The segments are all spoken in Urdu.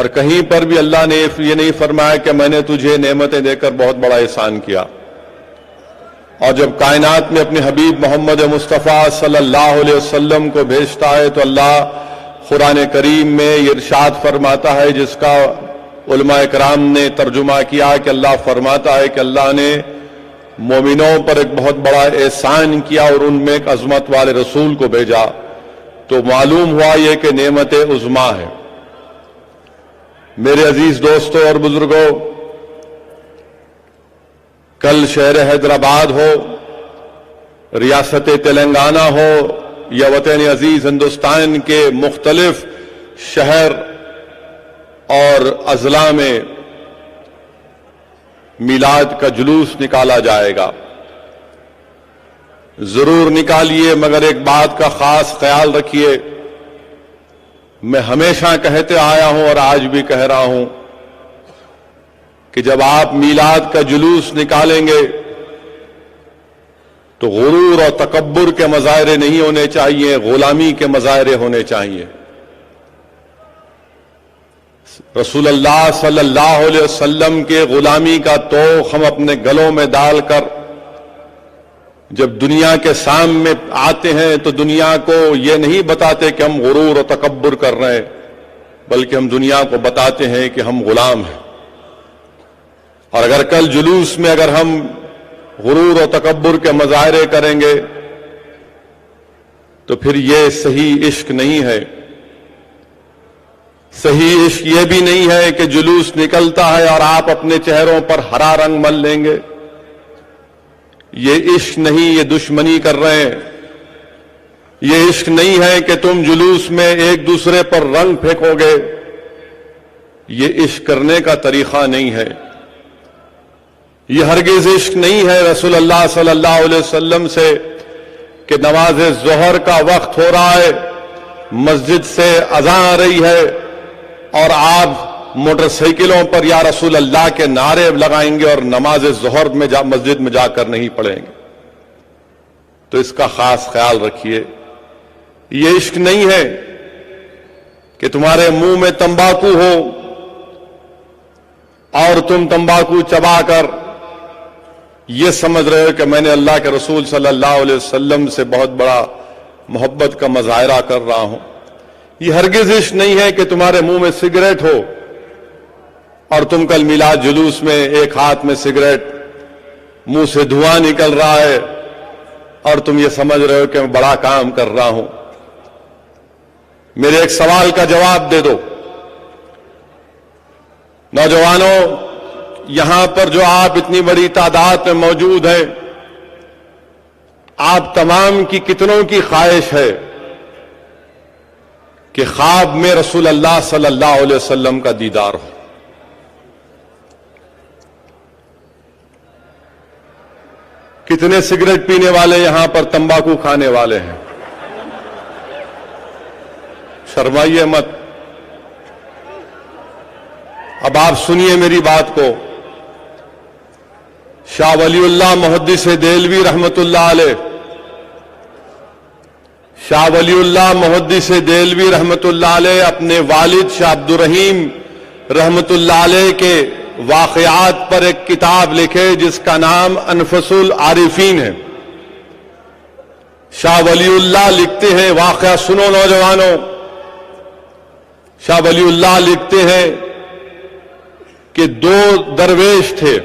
اور کہیں پر بھی اللہ نے یہ نہیں فرمایا کہ میں نے تجھے نعمتیں دے کر بہت بڑا احسان کیا. اور جب کائنات میں اپنے حبیب محمد مصطفیٰ صلی اللہ علیہ وسلم کو بھیجتا ہے تو اللہ قرآن کریم میں یہ ارشاد فرماتا ہے، جس کا علماء کرام نے ترجمہ کیا کہ اللہ فرماتا ہے کہ اللہ نے مومنوں پر ایک بہت بڑا احسان کیا اور ان میں ایک عظمت والے رسول کو بھیجا. تو معلوم ہوا یہ کہ نعمت عظما ہے. میرے عزیز دوستوں اور بزرگوں، کل شہر حیدرآباد ہو، ریاست تلنگانہ ہو یا وطن عزیز ہندوستان کے مختلف شہر اور اضلاع میں میلاد کا جلوس نکالا جائے گا. ضرور نکالیے، مگر ایک بات کا خاص خیال رکھیے. میں ہمیشہ کہتے آیا ہوں اور آج بھی کہہ رہا ہوں کہ جب آپ میلاد کا جلوس نکالیں گے تو غرور اور تکبر کے مظاہرے نہیں ہونے چاہیے، غلامی کے مظاہرے ہونے چاہیے. رسول اللہ صلی اللہ علیہ وسلم کے غلامی کا توق ہم اپنے گلوں میں ڈال کر جب دنیا کے سامنے آتے ہیں تو دنیا کو یہ نہیں بتاتے کہ ہم غرور و تکبر کر رہے ہیں، بلکہ ہم دنیا کو بتاتے ہیں کہ ہم غلام ہیں. اور اگر کل جلوس میں اگر ہم غرور و تکبر کے مظاہرے کریں گے تو پھر یہ صحیح عشق نہیں ہے. صحیح عشق یہ بھی نہیں ہے کہ جلوس نکلتا ہے اور آپ اپنے چہروں پر ہرا رنگ مل لیں گے. یہ عشق نہیں، یہ دشمنی کر رہے ہیں. یہ عشق نہیں ہے کہ تم جلوس میں ایک دوسرے پر رنگ پھینکو گے. یہ عشق کرنے کا طریقہ نہیں ہے. یہ ہرگز عشق نہیں ہے رسول اللہ صلی اللہ علیہ وسلم سے کہ نماز ظہر کا وقت ہو رہا ہے، مسجد سے اذان آ رہی ہے اور آپ موٹر سائیکلوں پر یا رسول اللہ کے نعرے لگائیں گے اور نماز ظہر میں مسجد میں جا کر نہیں پڑھیں گے. تو اس کا خاص خیال رکھیے. یہ عشق نہیں ہے کہ تمہارے منہ میں تمباکو ہو اور تم تمباکو چبا کر یہ سمجھ رہے ہو کہ میں نے اللہ کے رسول صلی اللہ علیہ وسلم سے بہت بڑا محبت کا مظاہرہ کر رہا ہوں. یہ ہرگز عشق نہیں ہے کہ تمہارے منہ میں سگریٹ ہو اور تم کل میلاد جلوس میں ایک ہاتھ میں سگریٹ، منہ سے دھواں نکل رہا ہے اور تم یہ سمجھ رہے ہو کہ میں بڑا کام کر رہا ہوں. میرے ایک سوال کا جواب دے دو. نوجوانوں، یہاں پر جو آپ اتنی بڑی تعداد میں موجود ہیں، آپ تمام کی کتنوں کی خواہش ہے کہ خواب میں رسول اللہ صلی اللہ علیہ وسلم کا دیدار ہو؟ کتنے سگریٹ پینے والے یہاں پر تمباکو کھانے والے ہیں؟ شرمائیے مت. اب آپ سنیے میری بات کو. شاہ ولی اللہ محدث دہلوی رحمت اللہ علیہ، شاہ ولی اللہ محدث دہلوی رحمت اللہ علیہ اپنے والد شاہ عبد الرحیم رحمت اللہ علیہ کے واقعات پر ایک کتاب لکھے جس کا نام انفس العارفین ہے. شاہ ولی اللہ لکھتے ہیں، واقعہ سنو نوجوانوں. شاہ ولی اللہ لکھتے ہیں کہ دو درویش تھے.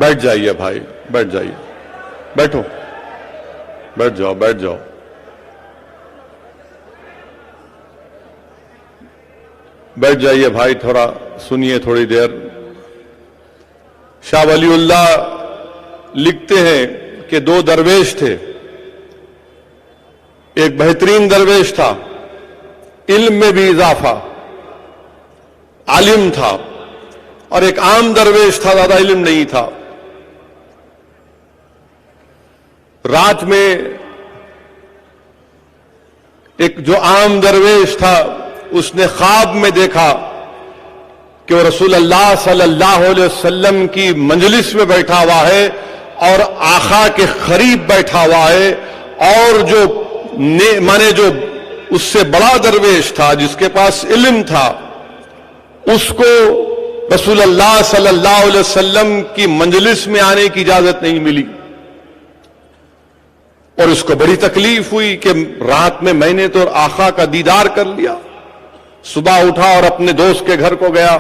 بیٹھ جائیے بھائی، بیٹھ جائیے، بیٹھو، بیٹھ جاؤ، بیٹھ جاؤ. بیٹھ جائیے بھائی، تھوڑا سنیے تھوڑی دیر. شاہ ولی اللہ لکھتے ہیں کہ دو درویش تھے. ایک بہترین درویش تھا، علم میں بھی اضافہ، عالم تھا، اور ایک عام درویش تھا، زیادہ علم نہیں تھا. رات میں ایک جو عام درویش تھا اس نے خواب میں دیکھا کہ وہ رسول اللہ صلی اللہ علیہ وسلم کی مجلس میں بیٹھا ہوا ہے اور آقا کے قریب بیٹھا ہوا ہے، اور جو اس سے بڑا درویش تھا جس کے پاس علم تھا، اس کو رسول اللہ صلی اللہ علیہ وسلم کی مجلس میں آنے کی اجازت نہیں ملی، اور اس کو بڑی تکلیف ہوئی کہ رات میں نے تو آقا کا دیدار کر لیا۔ صبح اٹھا اور اپنے دوست کے گھر کو گیا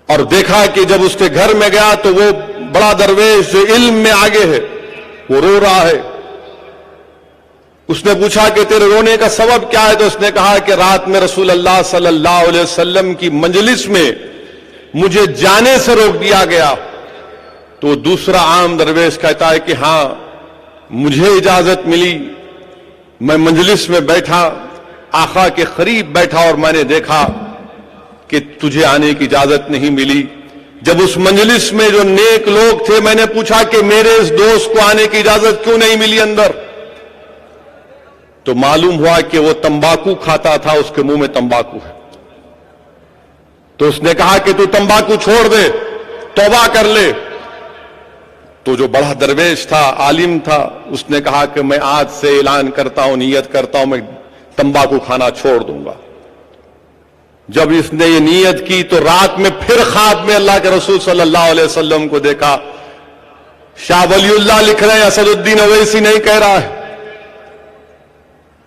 اور دیکھا کہ جب اس کے گھر میں گیا تو وہ بڑا درویش جو علم میں آگے ہے وہ رو رہا ہے۔ اس نے پوچھا کہ تیرے رونے کا سبب کیا ہے؟ تو اس نے کہا کہ رات میں رسول اللہ صلی اللہ علیہ وسلم کی مجلس میں مجھے جانے سے روک دیا گیا۔ تو دوسرا عام درویش کہتا ہے کہ ہاں مجھے اجازت ملی، میں مجلس میں بیٹھا، آقا کے قریب بیٹھا اور میں نے دیکھا کہ تجھے آنے کی اجازت نہیں ملی۔ جب اس مجلس میں جو نیک لوگ تھے میں نے پوچھا کہ میرے اس دوست کو آنے کی اجازت کیوں نہیں ملی اندر؟ تو معلوم ہوا کہ وہ تمباکو کھاتا تھا، اس کے منہ میں تمباکو ہے۔ تو اس نے کہا کہ تو تمباکو چھوڑ دے، توبہ کر لے۔ تو جو بڑا درویش تھا، عالم تھا، اس نے کہا کہ میں آج سے اعلان کرتا ہوں، نیت کرتا ہوں، میں تمباکو کھانا چھوڑ دوں گا۔ جب اس نے یہ نیت کی تو رات میں پھر خواب میں اللہ کے رسول صلی اللہ علیہ وسلم کو دیکھا۔ شاہ ولی اللہ لکھ رہے ہیں، اسد الدین اویسی نہیں کہہ رہا ہے،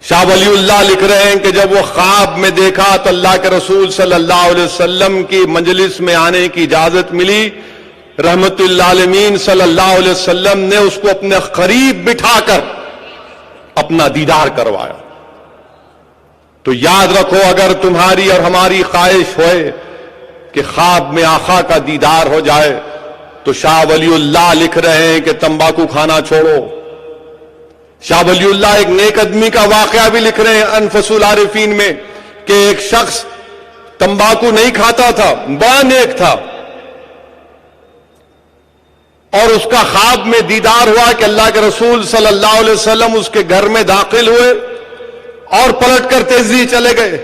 شاہ ولی اللہ لکھ رہے ہیں کہ جب وہ خواب میں دیکھا تو اللہ کے رسول صلی اللہ علیہ وسلم کی مجلس میں آنے کی اجازت ملی۔ رحمت للعالمین صلی اللہ علیہ وسلم نے اس کو اپنے قریب بٹھا کر اپنا دیدار کروایا۔ تو یاد رکھو، اگر تمہاری اور ہماری خواہش ہوئے کہ خواب میں آقا کا دیدار ہو جائے تو شاہ ولی اللہ لکھ رہے ہیں کہ تمباکو کھانا چھوڑو۔ شاہ ولی اللہ ایک نیک آدمی کا واقعہ بھی لکھ رہے ہیں انفس العارفین میں کہ ایک شخص تمباکو نہیں کھاتا تھا، بڑا نیک تھا، اور اس کا خواب میں دیدار ہوا کہ اللہ کے رسول صلی اللہ علیہ وسلم اس کے گھر میں داخل ہوئے اور پلٹ کر تیزی چلے گئے۔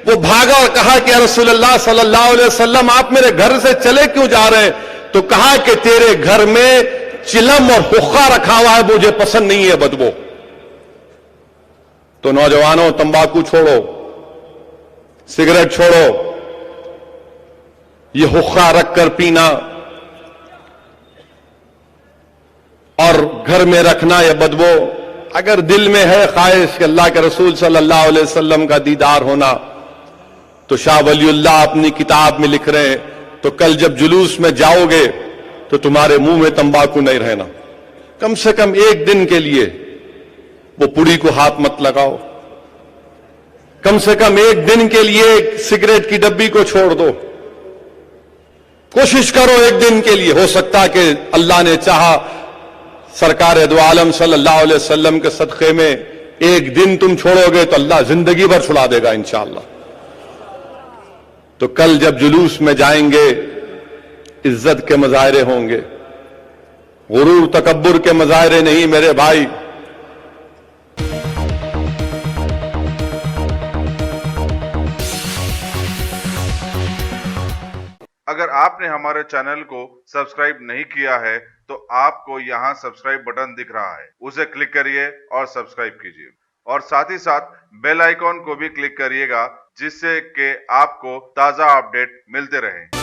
وہ بھاگا اور کہا کہ یا رسول اللہ صلی اللہ علیہ وسلم آپ میرے گھر سے چلے کیوں جا رہے ہیں؟ تو کہا کہ تیرے گھر میں چلم اور حقہ رکھا ہوا ہے، مجھے پسند نہیں ہے بدبو۔ تو نوجوانوں، تمباکو چھوڑو، سگریٹ چھوڑو، یہ حقہ رکھ کر پینا اور گھر میں رکھنا یا بدبو، اگر دل میں ہے خواہش کہ اللہ کے رسول صلی اللہ علیہ وسلم کا دیدار ہونا، تو شاہ ولی اللہ اپنی کتاب میں لکھ رہے ہیں تو کل جب جلوس میں جاؤ گے تو تمہارے منہ میں تمباکو نہیں رہنا، کم سے کم ایک دن کے لیے وہ پڑی کو ہاتھ مت لگاؤ، کم سے کم ایک دن کے لیے سگریٹ کی ڈبی کو چھوڑ دو، کوشش کرو ایک دن کے لیے۔ ہو سکتا کہ اللہ نے چاہا سرکار دو عالم صلی اللہ علیہ وسلم کے صدقے میں ایک دن تم چھوڑو گے تو اللہ زندگی بھر چھڑا دے گا انشاءاللہ۔ تو کل جب جلوس میں جائیں گے عزت کے مظاہرے ہوں گے، غرور تکبر کے مظاہرے نہیں میرے بھائی۔ اگر آپ نے ہمارے چینل کو سبسکرائب نہیں کیا ہے تو آپ کو یہاں سبسکرائب بٹن دکھ رہا ہے، اسے کلک کریے اور سبسکرائب کیجیے، اور ساتھ ہی ساتھ بیل آئیکن کو بھی کلک کریے گا، جس سے کہ آپ کو تازہ اپڈیٹ ملتے رہیں۔